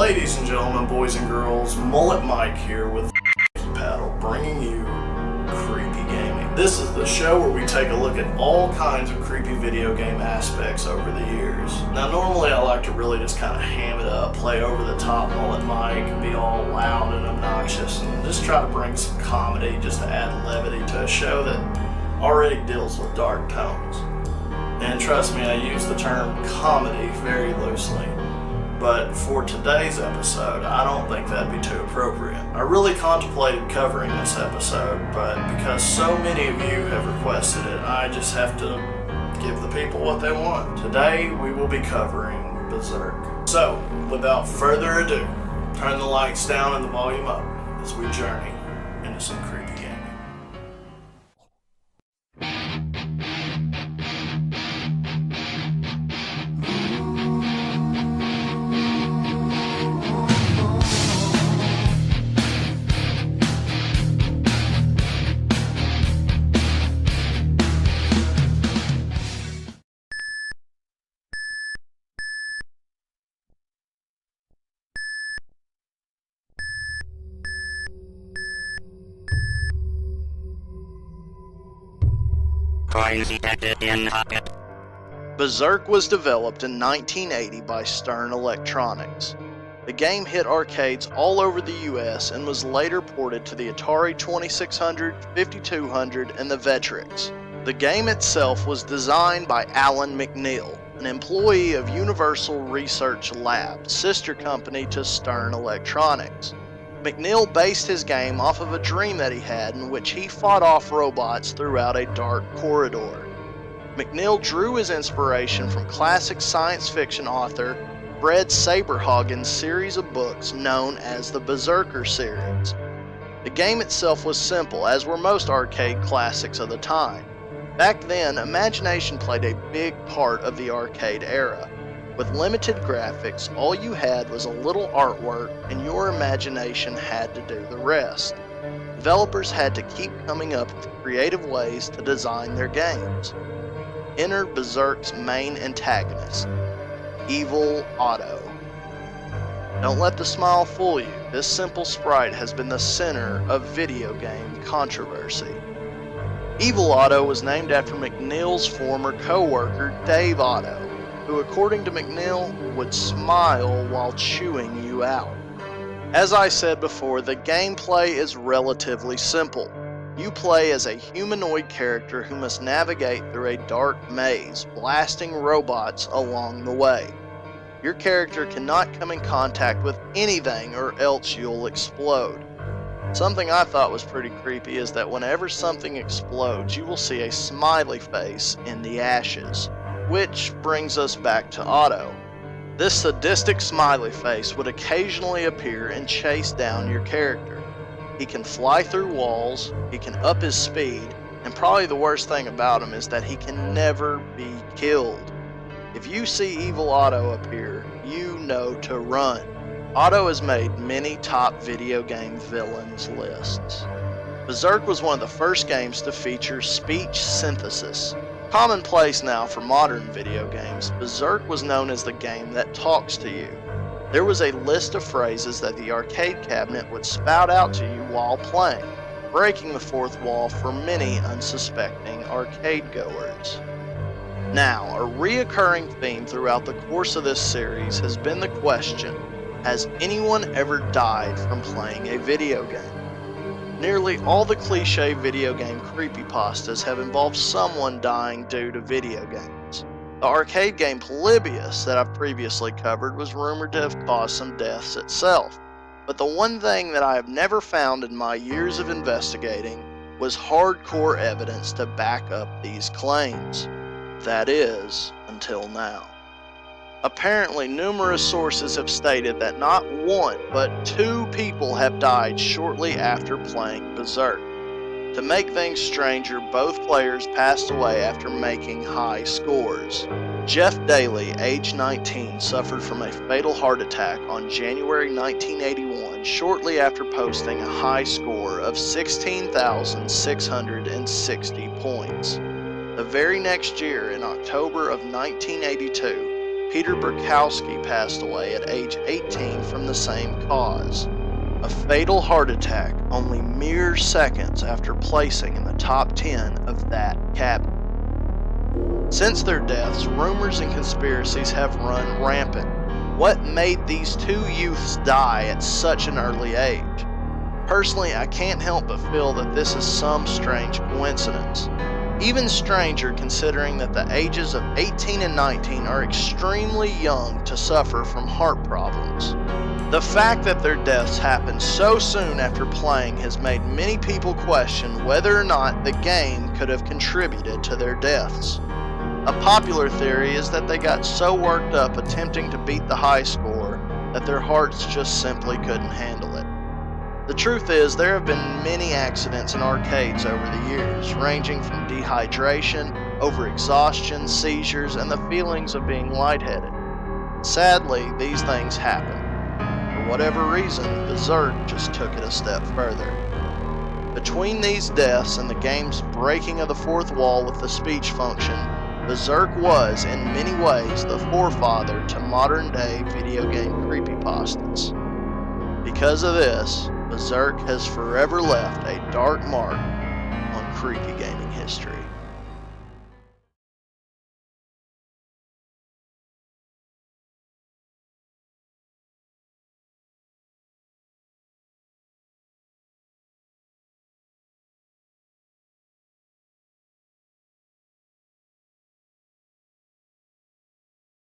Ladies and gentlemen, boys and girls, Mullet Mike here with Paddle, bringing you Creepy Gaming. This is the show where we take a look at all kinds of creepy video game aspects over the years. Now normally I like to really just kind of ham it up, play over the top Mullet Mike, and be all loud and obnoxious, and just try to bring some comedy just to add levity to a show that already deals with dark tones. And trust me, I use the term comedy very loosely. But for today's episode, I don't think that'd be too appropriate. I really contemplated covering this episode, but because so many of you have requested it, I just have to give the people what they want. Today, we will be covering Berserk. So, without further ado, turn the lights down and the volume up as we journey into some creepy gaming. Berserk was developed in 1980 by Stern Electronics. The game hit arcades all over the US and was later ported to the Atari 2600, 5200, and the Vectrex. The game itself was designed by Alan McNeil, an employee of Universal Research Lab, sister company to Stern Electronics. McNeil based his game off of a dream that he had in which he fought off robots throughout a dark corridor. McNeil drew his inspiration from classic science fiction author Fred Saberhagen's series of books known as the Berserker series. The game itself was simple, as were most arcade classics of the time. Back then, imagination played a big part of the arcade era. With limited graphics, all you had was a little artwork, and your imagination had to do the rest. Developers had to keep coming up with creative ways to design their games. Enter Berserk's main antagonist, Evil Otto. Don't let the smile fool you. This simple sprite has been the center of video game controversy. Evil Otto was named after McNeil's former co-worker, Dave Otto, who, according to McNeil, would smile while chewing you out. As I said before, the gameplay is relatively simple. You play as a humanoid character who must navigate through a dark maze, blasting robots along the way. Your character cannot come in contact with anything or else you'll explode. Something I thought was pretty creepy is that whenever something explodes, you will see a smiley face in the ashes. Which brings us back to Otto. This sadistic smiley face would occasionally appear and chase down your character. He can fly through walls, he can up his speed, and probably the worst thing about him is that he can never be killed. If you see Evil Otto appear, you know to run. Otto has made many top video game villains lists. Berserk was one of the first games to feature speech synthesis. Commonplace now for modern video games, Berserk was known as the game that talks to you. There was a list of phrases that the arcade cabinet would spout out to you while playing, breaking the fourth wall for many unsuspecting arcade goers. Now, a reoccurring theme throughout the course of this series has been the question, has anyone ever died from playing a video game? Nearly all the cliche video game creepypastas have involved someone dying due to video games. The arcade game Polybius that I've previously covered was rumored to have caused some deaths itself, but the one thing that I have never found in my years of investigating was hardcore evidence to back up these claims. That is, until now. Apparently, numerous sources have stated that not one, but 2 people have died shortly after playing Berserk. To make things stranger, both players passed away after making high scores. Jeff Daly, age 19, suffered from a fatal heart attack on January 1981 shortly after posting a high score of 16,660 points. The very next year, in October of 1982, Peter Burkowski passed away at age 18 from the same cause. A fatal heart attack only mere seconds after placing in the top 10 of that cabinet. Since their deaths, rumors and conspiracies have run rampant. What made these two youths die at such an early age? Personally, I can't help but feel that this is some strange coincidence. Even stranger considering that the ages of 18 and 19 are extremely young to suffer from heart problems. The fact that their deaths happened so soon after playing has made many people question whether or not the game could have contributed to their deaths. A popular theory is that they got so worked up attempting to beat the high score that their hearts just simply couldn't handle it. The truth is, there have been many accidents in arcades over the years, ranging from dehydration, overexhaustion, seizures, and the feelings of being lightheaded. Sadly, these things happen. For whatever reason, BERZERK just took it a step further. Between these deaths and the game's breaking of the fourth wall with the speech function, BERZERK was, in many ways, the forefather to modern-day video game creepypastas. Because of this, BERZERK has forever left a dark mark on creepy gaming history.